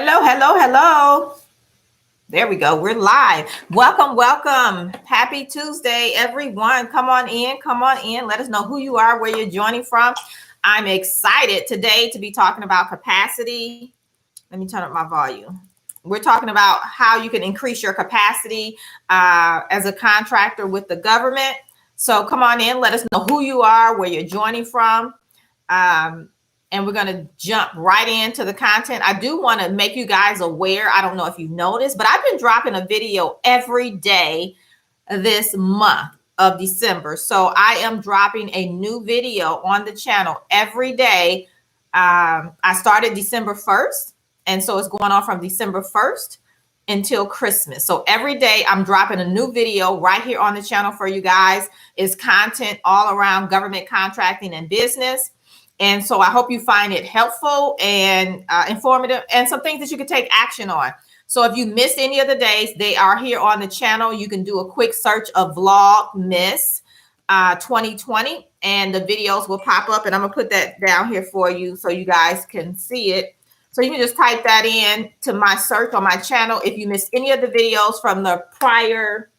Hello, hello, hello. There we go. We're live. Welcome, welcome. Happy Tuesday, everyone. Come on in. Come on in. Let us know who you are, where you're joining from. I'm excited today to be talking about capacity. Let me turn up my volume. We're talking about how you can increase your capacity as a contractor with the government. So come on in. Let us know who you are, where you're joining from. And we're going to jump right into the content. I do want to make you guys aware. I don't know if you've noticed, but I've been dropping a video every day this month of December. So I am dropping a new video on the channel every day. I started December 1st. And so it's going on from December 1st until Christmas. So every day I'm dropping a new video right here on the channel for you guys. It's content all around government contracting and business. And so I hope you find it helpful and informative and some things that you can take action on. So if you missed any of the days, they are here on the channel. You can do a quick search of Vlogmas 2020 and the videos will pop up. And I'm going to put that down here for you so you guys can see it. So you can just type that in to my search on my channel. If you missed any of the videos from the prior,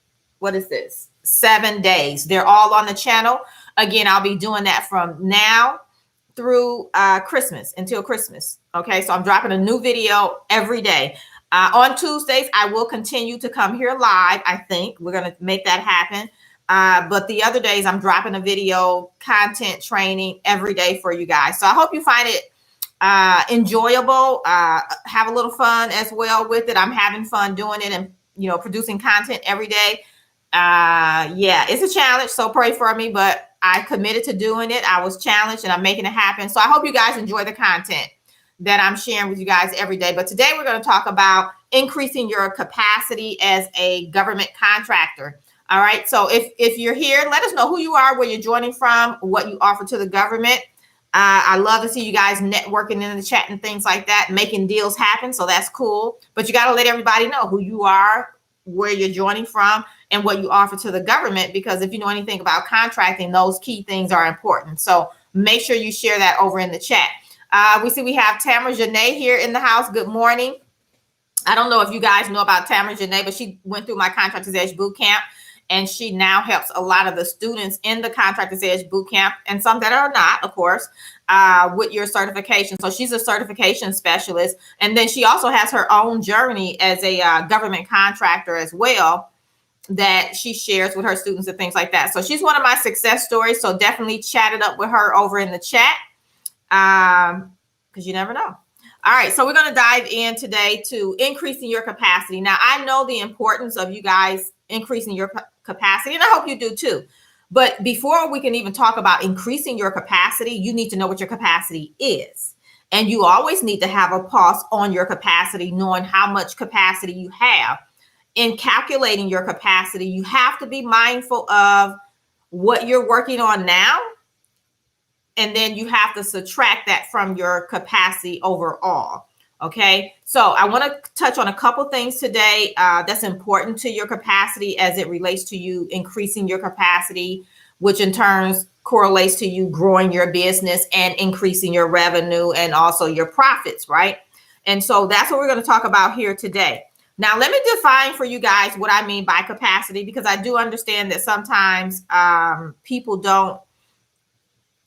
7 days, they're all on the channel. Again, I'll be doing that from now through Christmas, until Christmas. Okay, so I'm dropping a new video every day. On Tuesdays, I will continue to come here live. I think we're going to make that happen. But the other days, I'm dropping a video, content training every day for you guys. So I hope you find it enjoyable, have a little fun as well with it. I'm having fun doing it and, producing content every day. Yeah, it's a challenge. So pray for me, but I committed to doing it. I was challenged and I'm making it happen. So I hope you guys enjoy the content that I'm sharing with you guys every day. But today we're going to talk about increasing your capacity as a government contractor. All right. So if you're here, let us know who you are, where you're joining from, what you offer to the government. I love to see you guys networking in the chat and things like that, making deals happen. So that's cool. But you got to let everybody know who you are, where you're joining from, and what you offer to the government, because if you know anything about contracting, those key things are important. So make sure you share that over in the chat. We see we have Tamara Janae here in the house. Good morning. I don't know if you guys know about Tamara Janae, but she went through my Contractors Edge Bootcamp, and she now helps a lot of the students in the Contractors Edge Bootcamp, and some that are not, of course, with your certification. So she's a certification specialist. And then she also has her own journey as a government contractor as well, that she shares with her students and things like that. So she's one of my success stories. So definitely chat it up with her over in the chat, because you never know. All right, so we're going to dive in today to increasing your capacity. Now, I know the importance of you guys increasing your capacity, and I hope you do too. But before we can even talk about increasing your capacity, you need to know what your capacity is. And you always need to have a pulse on your capacity, knowing how much capacity you have. In calculating your capacity, you have to be mindful of what you're working on now. And then you have to subtract that from your capacity overall. Okay, so I want to touch on a couple things today that's important to your capacity as it relates to you increasing your capacity, which in turn correlates to you growing your business and increasing your revenue and also your profits, right? And so that's what we're going to talk about here today. Now, let me define for you guys what I mean by capacity, because I do understand that sometimes people don't,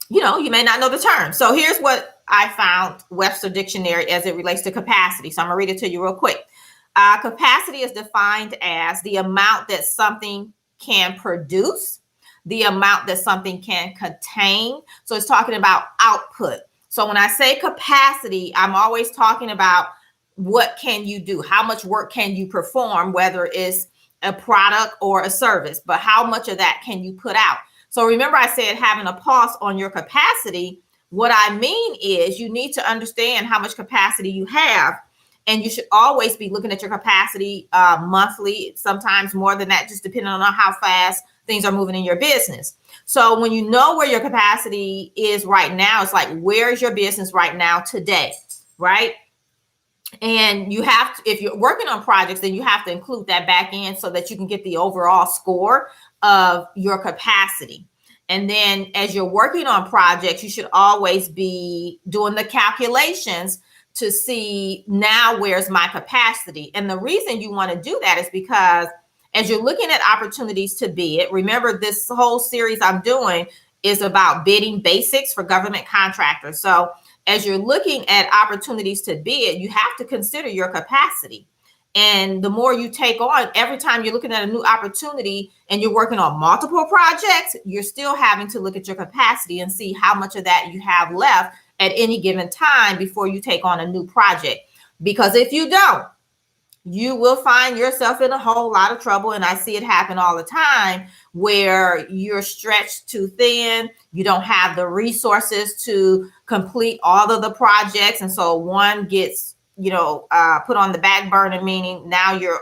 you may not know the term. So here's what I found, Webster Dictionary, as it relates to capacity. So I'm going to read it to you real quick. Capacity is defined as the amount that something can produce, the amount that something can contain. So it's talking about output. So when I say capacity, I'm always talking about what can you do? How much work can you perform, whether it's a product or a service, but how much of that can you put out? So remember I said having a pulse on your capacity. What I mean is you need to understand how much capacity you have, and you should always be looking at your capacity monthly, sometimes more than that, just depending on how fast things are moving in your business. So when you know where your capacity is right now, it's like, where is your business right now today, right? And you have to, if you're working on projects, then you have to include that back in so that you can get the overall score of your capacity. And then as you're working on projects, you should always be doing the calculations to see now where's my capacity. And the reason you want to do that is because as you're looking at opportunities to bid, remember this whole series I'm doing is about bidding basics for government contractors. So as you're looking at opportunities to bid, you have to consider your capacity. And the more you take on, every time you're looking at a new opportunity and you're working on multiple projects, you're still having to look at your capacity and see how much of that you have left at any given time before you take on a new project. Because if you don't, you will find yourself in a whole lot of trouble. And I see it happen all the time where you're stretched too thin. You don't have the resources to complete all of the projects. And so one gets, put on the back burner, meaning now you're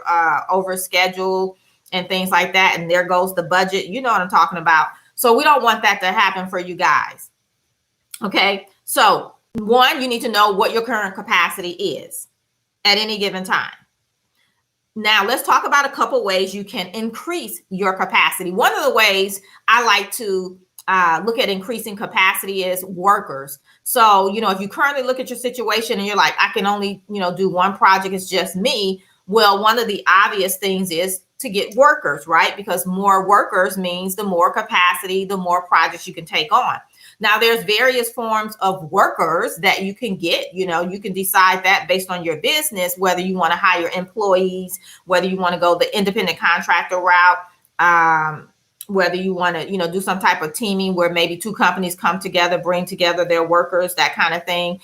over scheduled and things like that. And there goes the budget. You know what I'm talking about. So we don't want that to happen for you guys. Okay. So one, you need to know what your current capacity is at any given time. Now, let's talk about a couple ways you can increase your capacity. One of the ways I like to look at increasing capacity is workers. So, if you currently look at your situation and you're like, I can only, do one project, it's just me. Well, one of the obvious things is to get workers, right? Because more workers means the more capacity, the more projects you can take on. Now, there's various forms of workers that you can get. You can decide that based on your business, whether you want to hire employees, whether you want to go the independent contractor route, whether you want to, do some type of teaming where maybe two companies come together, bring together their workers, that kind of thing.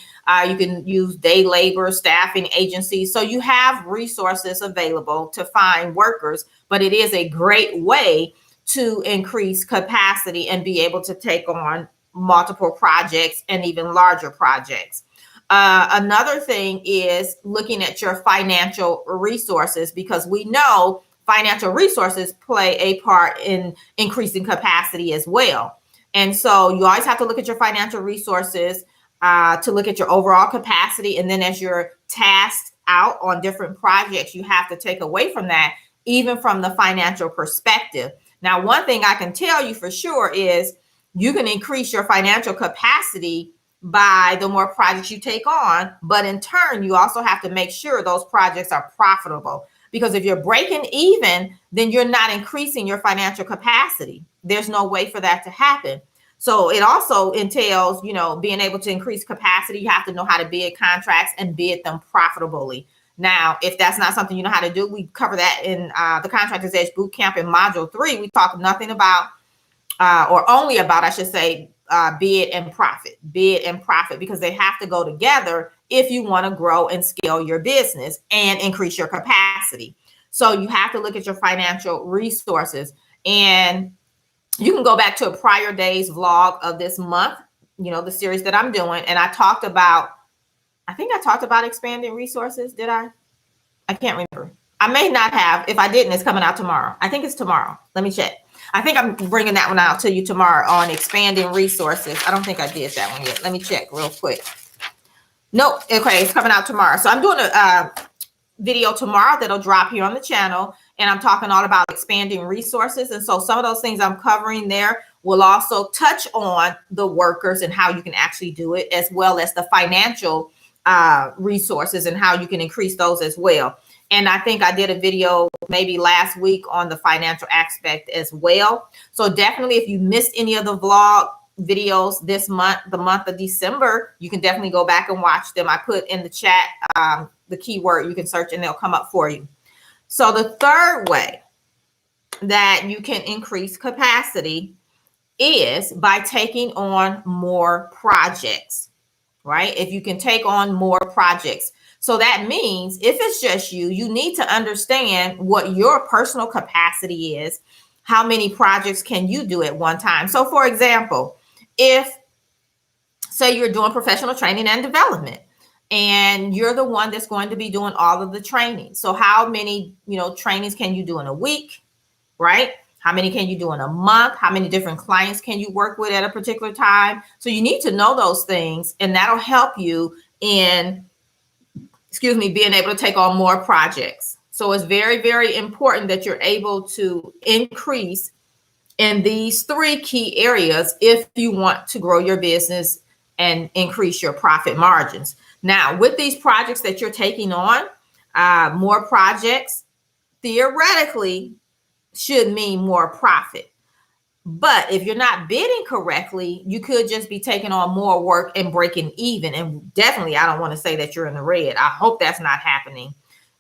You can use day labor, staffing agencies. So you have resources available to find workers, but it is a great way to increase capacity and be able to take on multiple projects and even larger projects. Another thing is looking at your financial resources, because we know financial resources play a part in increasing capacity as well. And so you always have to look at your financial resources to look at your overall capacity. And then as you're tasked out on different projects, you have to take away from that, even from the financial perspective. Now, one thing I can tell you for sure is you can increase your financial capacity by the more projects you take on. But in turn, you also have to make sure those projects are profitable. Because if you're breaking even, then you're not increasing your financial capacity. There's no way for that to happen. So it also entails, being able to increase capacity. You have to know how to bid contracts and bid them profitably. Now, if that's not something you know how to do, we cover that in the Contractors Edge Bootcamp in Module 3. We talk nothing about or only about, I should say, bid and profit, because they have to go together if you want to grow and scale your business and increase your capacity. So you have to look at your financial resources, and you can go back to a prior day's vlog of this month, the series that I'm doing. And I talked about expanding resources. Did I? I can't remember. I may not have. If I didn't, it's coming out tomorrow. I think it's tomorrow. Let me check. I think I'm bringing that one out to you tomorrow on expanding resources. I don't think I did that one yet. Let me check real quick. Nope. Okay, it's coming out tomorrow. So I'm doing a video tomorrow that'll drop here on the channel, and I'm talking all about expanding resources. And so some of those things I'm covering there will also touch on the workers and how you can actually do it, as well as the financial resources and how you can increase those as well. And I think I did a video maybe last week on the financial aspect as well. So definitely, if you missed any of the vlog videos this month, the month of December, you can definitely go back and watch them. I put in the chat the keyword, you can search and they'll come up for you. So the third way that you can increase capacity is by taking on more projects, right? If you can take on more projects. So that means if it's just you, you need to understand what your personal capacity is. How many projects can you do at one time? So for example, if say you're doing professional training and development, and you're the one that's going to be doing all of the training. So how many, trainings can you do in a week, right? How many can you do in a month? How many different clients can you work with at a particular time? So you need to know those things, and that'll help you in being able to take on more projects. So it's very, very important that you're able to increase in these three key areas if you want to grow your business and increase your profit margins. Now, with these projects that you're taking on, more projects theoretically should mean more profit. But if you're not bidding correctly, you could just be taking on more work and breaking even. And definitely, I don't want to say that you're in the red. I hope that's not happening.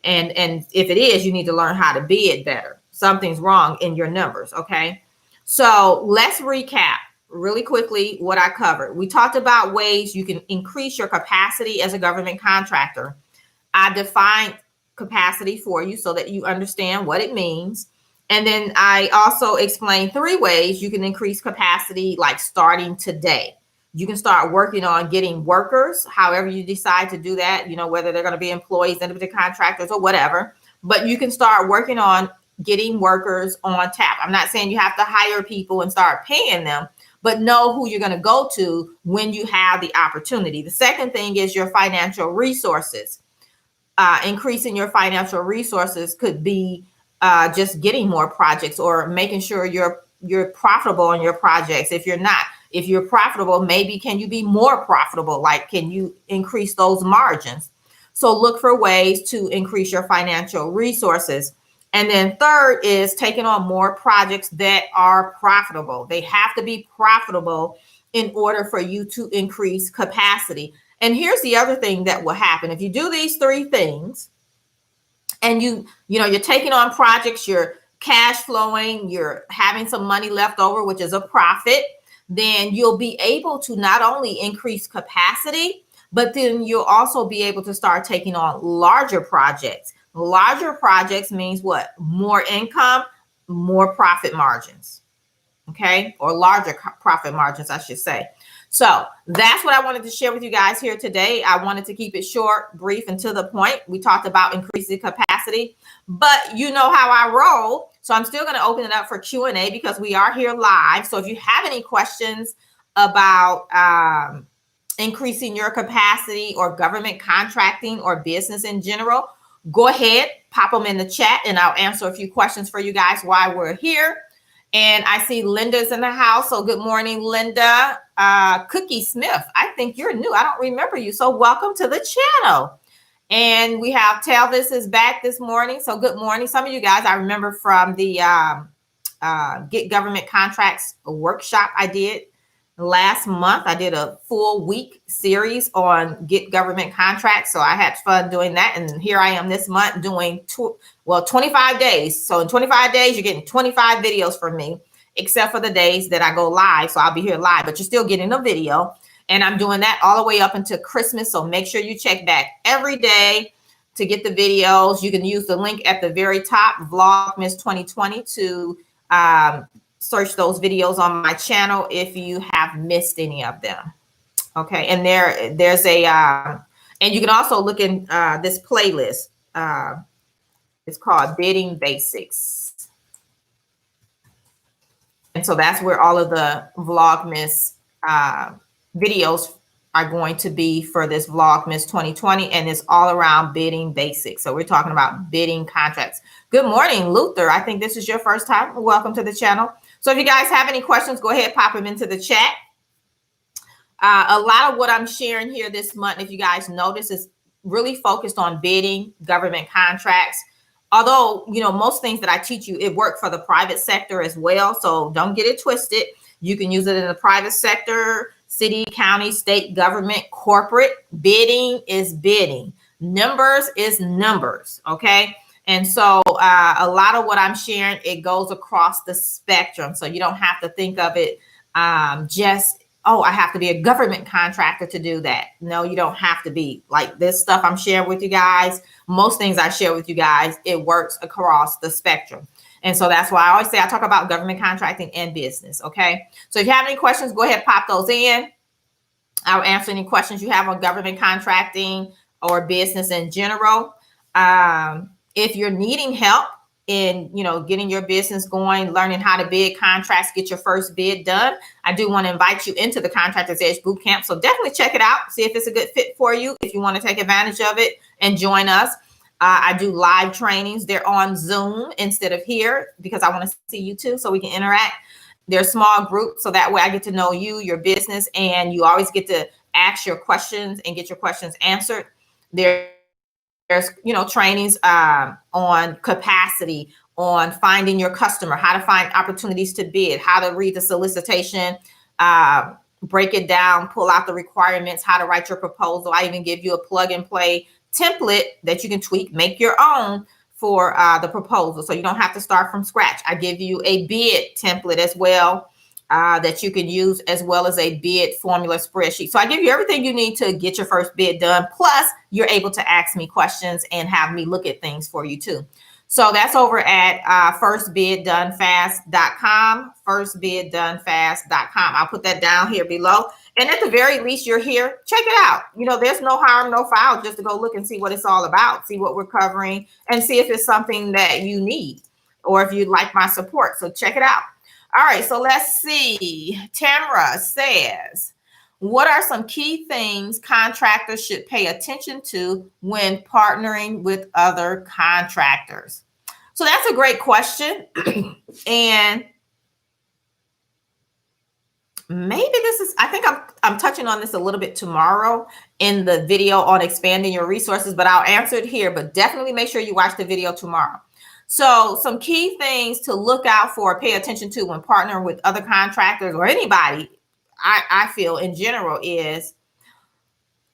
And if it is, you need to learn how to bid better. Something's wrong in your numbers. Okay. So let's recap really quickly what I covered. We talked about ways you can increase your capacity as a government contractor. I defined capacity for you so that you understand what it means. And then I also explained 3 ways you can increase capacity, like starting today. You can start working on getting workers, however you decide to do that, whether they're going to be employees, independent contractors, or whatever. But you can start working on getting workers on tap. I'm not saying you have to hire people and start paying them, but know who you're going to go to when you have the opportunity. The second thing is your financial resources. Increasing your financial resources could be just getting more projects or making sure you're profitable on your projects. If you're profitable, maybe can you be more profitable? Like, can you increase those margins? So look for ways to increase your financial resources. And then third is taking on more projects that are profitable. They have to be profitable in order for you to increase capacity. And here's the other thing that will happen. If you do these 3 things, and you're taking on projects, you're cash flowing, you're having some money left over, which is a profit, then you'll be able to not only increase capacity, but then you'll also be able to start taking on larger projects. Larger projects means what? More income, more profit margins. Okay, or larger profit margins, I should say. So that's what I wanted to share with you guys here today. I wanted to keep it short, brief, and to the point. We talked about increasing capacity, but you know how I roll. So I'm still going to open it up for Q&A because we are here live. So if you have any questions about increasing your capacity or government contracting or business in general, go ahead, pop them in the chat, and I'll answer a few questions for you guys while we're here. And I see Linda's in the house. So good morning, Linda. Cookie Smith, I think you're new. I don't remember you. So welcome to the channel. And we have Talvis is back this morning. So good morning. Some of you guys I remember from the Get Government Contracts workshop I did last month. I did a full week series on Get Government Contracts. So I had fun doing that. And here I am this month doing 25 days. So in 25 days, you're getting 25 videos from me, except for the days that I go live. So I'll be here live, but you're still getting a video. And I'm doing that all the way up until Christmas. So make sure you check back every day to get the videos. You can use the link at the very top, Vlogmas 2020, to search those videos on my channel if you have missed any of them. Okay, and there's a and you can also look in this playlist. It's called Bidding Basics, and so that's where all of the Vlogmas videos are going to be for this Vlogmas 2020, and it's all around bidding basics. So we're talking about bidding contracts. Good morning, Luther. I think this is your first time. Welcome to the channel. So if you guys have any questions, go ahead, pop them into the chat. A lot of what I'm sharing here this month, if you guys notice, is really focused on bidding government contracts. Although, most things that I teach you, it works for the private sector as well. So don't get it twisted. You can use it in the private sector, city, county, state government, corporate. Bidding is bidding. Numbers is numbers. Okay. And so a lot of what I'm sharing, it goes across the spectrum. So you don't have to think of it just, I have to be a government contractor to do that. No, you don't have to be. Like this stuff I'm sharing with you guys, most things I share with you guys, it works across the spectrum. And so that's why I always say I talk about government contracting and business. Okay. So if you have any questions, go ahead, pop those in. I'll answer any questions you have on government contracting or business in general. If you're needing help in, getting your business going, learning how to bid contracts, get your first bid done, I do want to invite you into the Contractors Edge Bootcamp. So definitely check it out. See if it's a good fit for you. If you want to take advantage of it and join us. I do live trainings. They're on Zoom instead of here because I want to see you too so we can interact. They're small groups, so that way I get to know you, your business, and you always get to ask your questions and get your questions answered. There's trainings on capacity, on finding your customer, how to find opportunities to bid, how to read the solicitation, break it down, pull out the requirements, how to write your proposal. I even give you a plug and play template that you can tweak, make your own for the proposal. So you don't have to start from scratch. I give you a bid template as well that you can use, as well as a bid formula spreadsheet. So I give you everything you need to get your first bid done. Plus, you're able to ask me questions and have me look at things for you too. So that's over at firstbiddonefast.com, firstbiddonefast.com. I'll put that down here below. And at the very least, you're here. Check it out. There's no harm, no foul, just to go look and see what it's all about, see what we're covering, and see if it's something that you need or if you'd like my support. So check it out. All right, so let's see. Tamara says, what are some key things contractors should pay attention to when partnering with other contractors? So that's a great question. And maybe I think I'm touching on this a little bit tomorrow in the video on expanding your resources, but I'll answer it here. But definitely make sure you watch the video tomorrow. So some key things to look out for, pay attention to when partnering with other contractors or anybody, I feel in general, is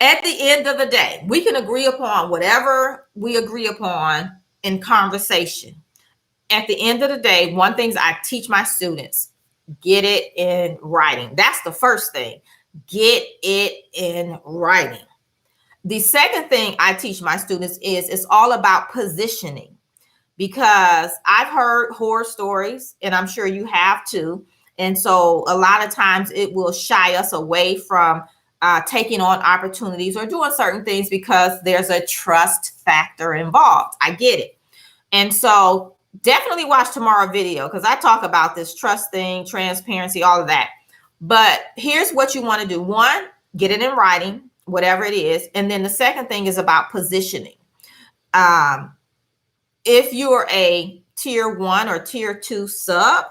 at the end of the day, we can agree upon whatever we agree upon in conversation. At the end of the day, one thing I teach my students, get it in writing. That's the first thing. Get it in writing. The second thing I teach my students is it's all about positioning. Because I've heard horror stories, and I'm sure you have too. And so a lot of times it will shy us away from taking on opportunities or doing certain things because there's a trust factor involved. I get it. And so definitely watch tomorrow's video because I talk about this trust thing, transparency, all of that. But here's what you want to do. One, get it in writing, whatever it is. And then the second thing is about positioning. If you're a tier 1 or tier 2 sub,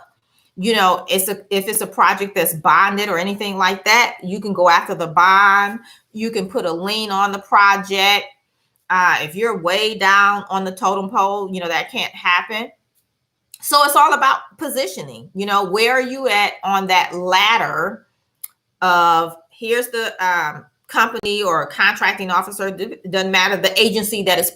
if it's a project that's bonded or anything like that, you can go after the bond. You can put a lien on the project. If you're way down on the totem pole, that can't happen. So it's all about positioning. Where are you at on that ladder of here's the company or contracting officer, doesn't matter, the agency that is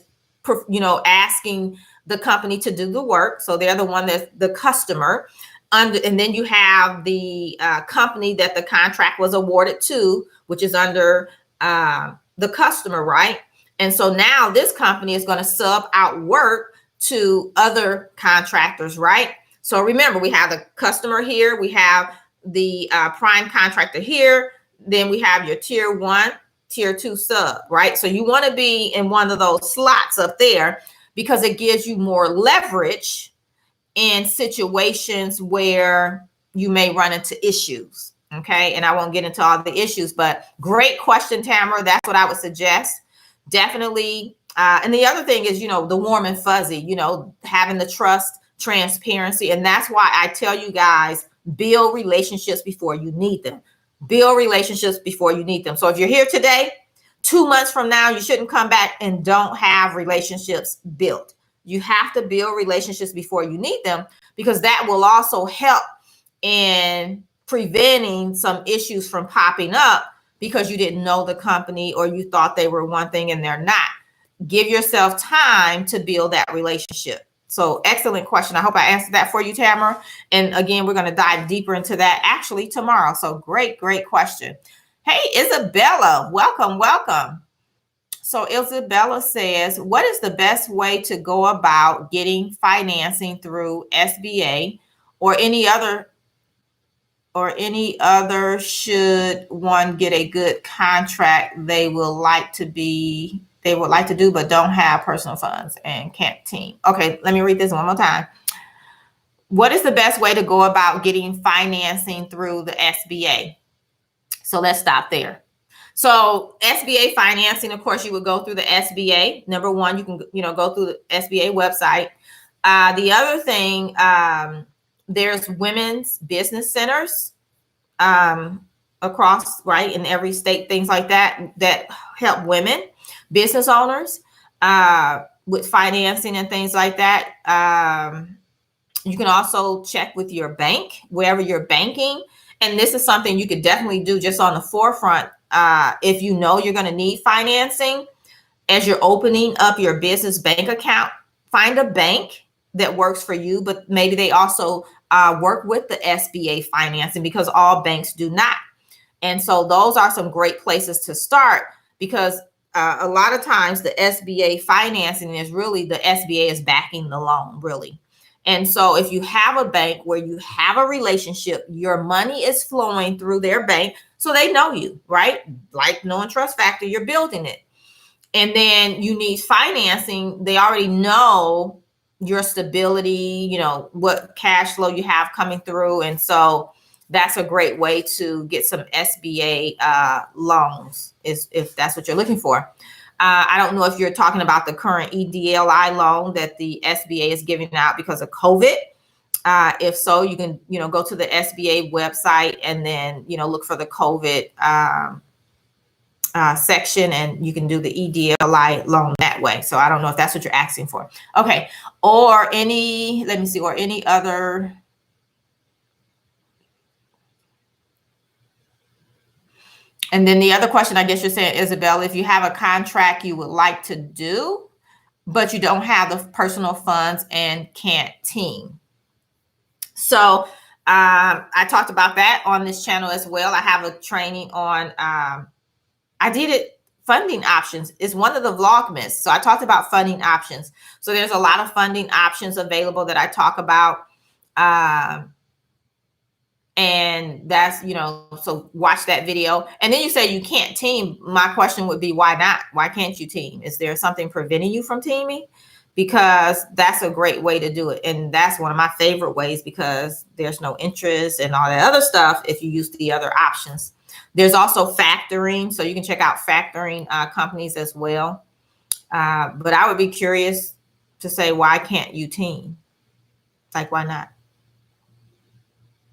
asking the company to do the work. So they're the one that's the customer. And then you have the company that the contract was awarded to, which is under the customer, right? And so now this company is going to sub out work to other contractors, right? So remember, we have the customer here, we have the prime contractor here, then we have your tier 1, tier 2 sub, right? So you want to be in one of those slots up there because it gives you more leverage in situations where you may run into issues. Okay. And I won't get into all the issues, but great question, Tamara. That's what I would suggest. Definitely. And the other thing is, the warm and fuzzy, having the trust, transparency. And that's why I tell you guys, build relationships before you need them. Build relationships before you need them. So if you're here today, 2 months from now, you shouldn't come back and don't have relationships built. You have to build relationships before you need them, because that will also help in preventing some issues from popping up because you didn't know the company or you thought they were one thing and they're not. Give yourself time to build that relationship. So excellent question. I hope I answered that for you, Tamara. And again, we're going to dive deeper into that actually tomorrow. So great question. Hey, Isabella, welcome. So Isabella says, what is the best way to go about getting financing through SBA or any other should one get a good contract they would like to do, but don't have personal funds and can't team? Okay, let me read this one more time. What is the best way to go about getting financing through the SBA? So let's stop there. So SBA financing, of course, you would go through the SBA. Number one, you can, go through the SBA website. The other thing, there's women's business centers. across, right, in every state, things like that, that help women, business owners, with financing and things like that. You can also check with your bank, wherever you're banking. And this is something you could definitely do just on the forefront. If you know you're going to need financing as you're opening up your business bank account, find a bank that works for you, but maybe they also work with the SBA financing, because all banks do not. And so those are some great places to start, because a lot of times the SBA financing is really, the SBA is backing the loan, really. And so if you have a bank where you have a relationship, your money is flowing through their bank, so they know you, right? Like no and trust factor, you're building it. And then you need financing. They already know your stability, you know, what cash flow you have coming through. And so that's a great way to get some SBA loans, is if that's what you're looking for. I don't know if you're talking about the current EDLI loan that the SBA is giving out because of COVID. If so, you can, you know, go to the SBA website and then, you know, look for the COVID section, and you can do the EDLI loan that way. So I don't know if that's what you're asking for. Okay. Or any, let me see, or any other. And then the other question, I guess you're saying, Isabel, if you have a contract you would like to do, but you don't have the personal funds and can't team. So I talked about that on this channel as well. I have a training on, I did it, funding options is one of the Vlogmas. So I talked about funding options. So there's a lot of funding options available that I talk about. And that's, you know, so watch that video. And then you say you can't team. My question would be, why not? Why can't you team? Is there something preventing you from teaming? Because that's a great way to do it. And that's one of my favorite ways, because there's no interest and all that other stuff if you use the other options. There's also factoring. So you can check out factoring companies as well. But I would be curious to say, why can't you team? Like, why not?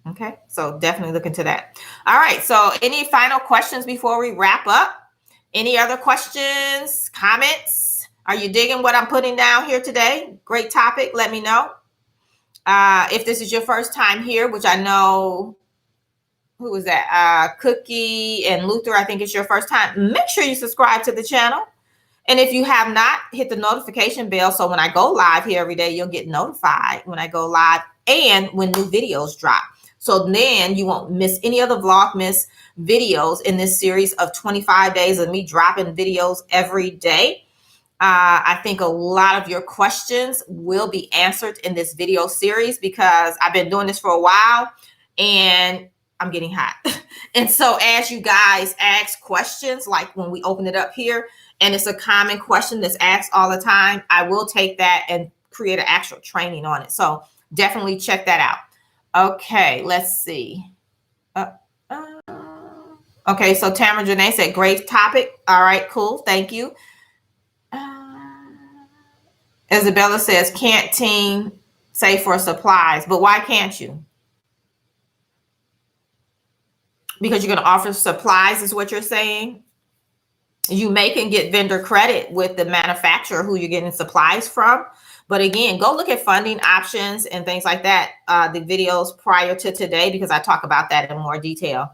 Okay, so definitely look into that. All right, so any final questions before we wrap up? Any other questions, comments? Are you digging what I'm putting down here today? Great topic, let me know. If this is your first time here, which I know, who was that? Cookie and Luther, I think it's your first time. Make sure you subscribe to the channel. And if you have not, hit the notification bell, so when I go live here every day, you'll get notified when I go live and when new videos drop. So then you won't miss any of the Vlogmas videos in this series of 25 days of me dropping videos every day. I think a lot of your questions will be answered in this video series, because I've been doing this for a while and I'm getting hot. And so as you guys ask questions, like when we open it up here, and it's a common question that's asked all the time, I will take that and create an actual training on it. So definitely check that out. Okay, let's see. Okay, so Tamara Janae said, great topic. All right, cool. Thank you. Isabella says, can't team, say for supplies, but why can't you? Because you're going to offer supplies is what you're saying? You may can get vendor credit with the manufacturer who you're getting supplies from. But again, go look at funding options and things like that, the videos prior to today, because I talk about that in more detail.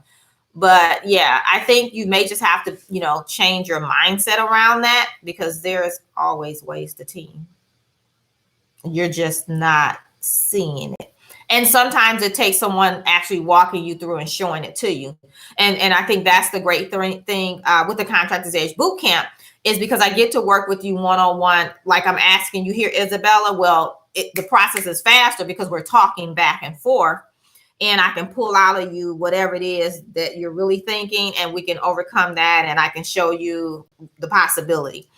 But yeah, I think you may just have to, you know, change your mindset around that, because there's always ways to team. You're just not seeing it. And sometimes it takes someone actually walking you through and showing it to you. And I think that's the great thing with the Contractors Edge Bootcamp, is because I get to work with you one-on-one. Like I'm asking you here, Isabella, well, the process is faster because we're talking back and forth, and I can pull out of you whatever it is that you're really thinking, and we can overcome that, and I can show you the possibility.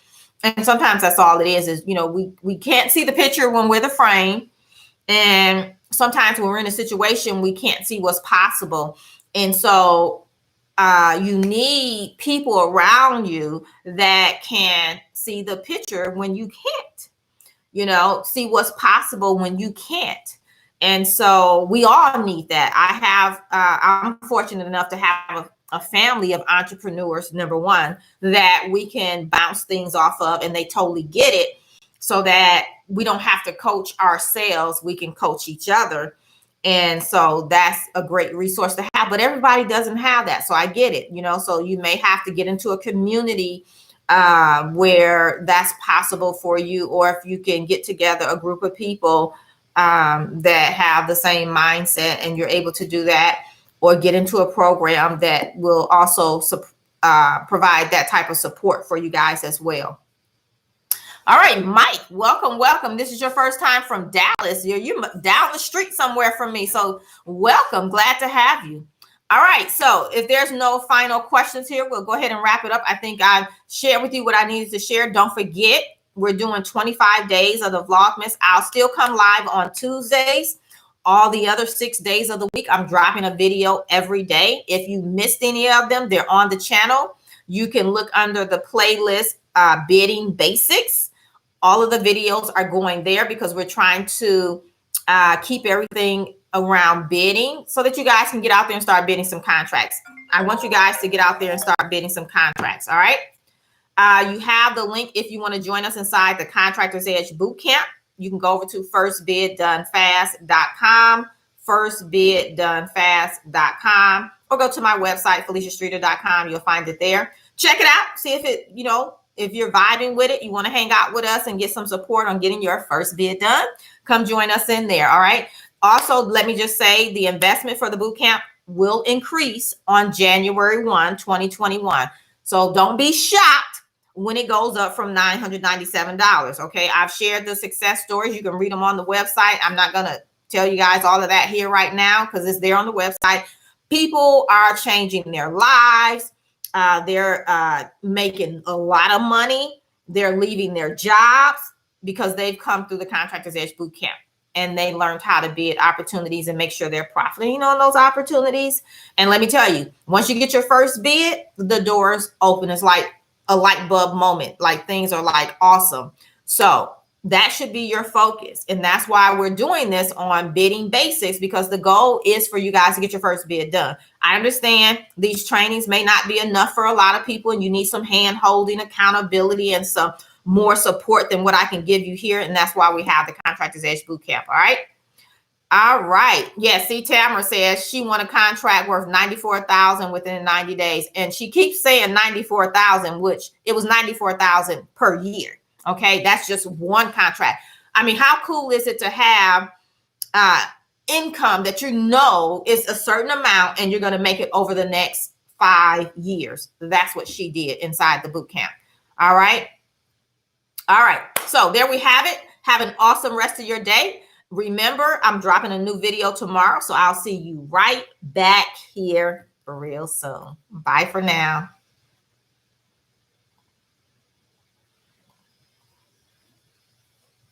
And sometimes that's all it is, you know, we can't see the picture when we're the frame. And sometimes when we're in a situation, we can't see what's possible. And so you need people around you that can see the picture when you can't, you know, see what's possible when you can't. And so we all need that. I'm fortunate enough to have a family of entrepreneurs, number one, that we can bounce things off of, and they totally get it, so that we don't have to coach ourselves. We can coach each other. And so that's a great resource to have, but everybody doesn't have that. So I get it, so you may have to get into a community where that's possible for you, or if you can get together a group of people that have the same mindset and you're able to do that, or get into a program that will also provide that type of support for you guys as well. All right, Mike, welcome. This is your first time from Dallas. You're down the street somewhere from me. So welcome. Glad to have you. All right. So if there's no final questions here, we'll go ahead and wrap it up. I think I've shared with you what I needed to share. Don't forget, we're doing 25 days of the Vlogmas. I'll still come live on Tuesdays. All the other 6 days of the week, I'm dropping a video every day. If you missed any of them, they're on the channel. You can look under the playlist, Bidding Basics. All of the videos are going there because we're trying to keep everything around bidding so that you guys can get out there and start bidding some contracts. I want you guys to get out there and start bidding some contracts. All right. You have the link if you want to join us inside the Contractors Edge Bootcamp. You can go over to firstbiddonefast.com, firstbiddonefast.com, or go to my website, FeliciaStreeter.com. You'll find it there. Check it out. See if it, if you're vibing with it, you want to hang out with us and get some support on getting your first bid done, come join us in there. All right. Also, let me just say the investment for the bootcamp will increase on January 1, 2021. So don't be shocked when it goes up from $997. Okay. I've shared the success stories. You can read them on the website. I'm not going to tell you guys all of that here right now because it's there on the website. People are changing their lives. They're making a lot of money. They're leaving their jobs because they've come through the Contractors Edge Bootcamp and they learned how to bid opportunities and make sure they're profiting on those opportunities. And let me tell you, once you get your first bid, the doors open. It's like a light bulb moment. Like things are like awesome. So that should be your focus. And that's why we're doing this on Bidding Basics, because the goal is for you guys to get your first bid done. I understand these trainings may not be enough for a lot of people and you need some hand holding, accountability, and some more support than what I can give you here. And that's why we have the Contractors Edge Bootcamp. All right. All right. Yeah. See, Tamara says she won a contract worth $94,000 within 90 days. And she keeps saying 94,000, which it was 94,000 per year. Okay, that's just one contract. I mean, how cool is it to have income that is a certain amount and you're going to make it over the next 5 years? That's what she did inside the bootcamp. All right. All right. So there we have it. Have an awesome rest of your day. Remember, I'm dropping a new video tomorrow, so I'll see you right back here real soon. Bye for now.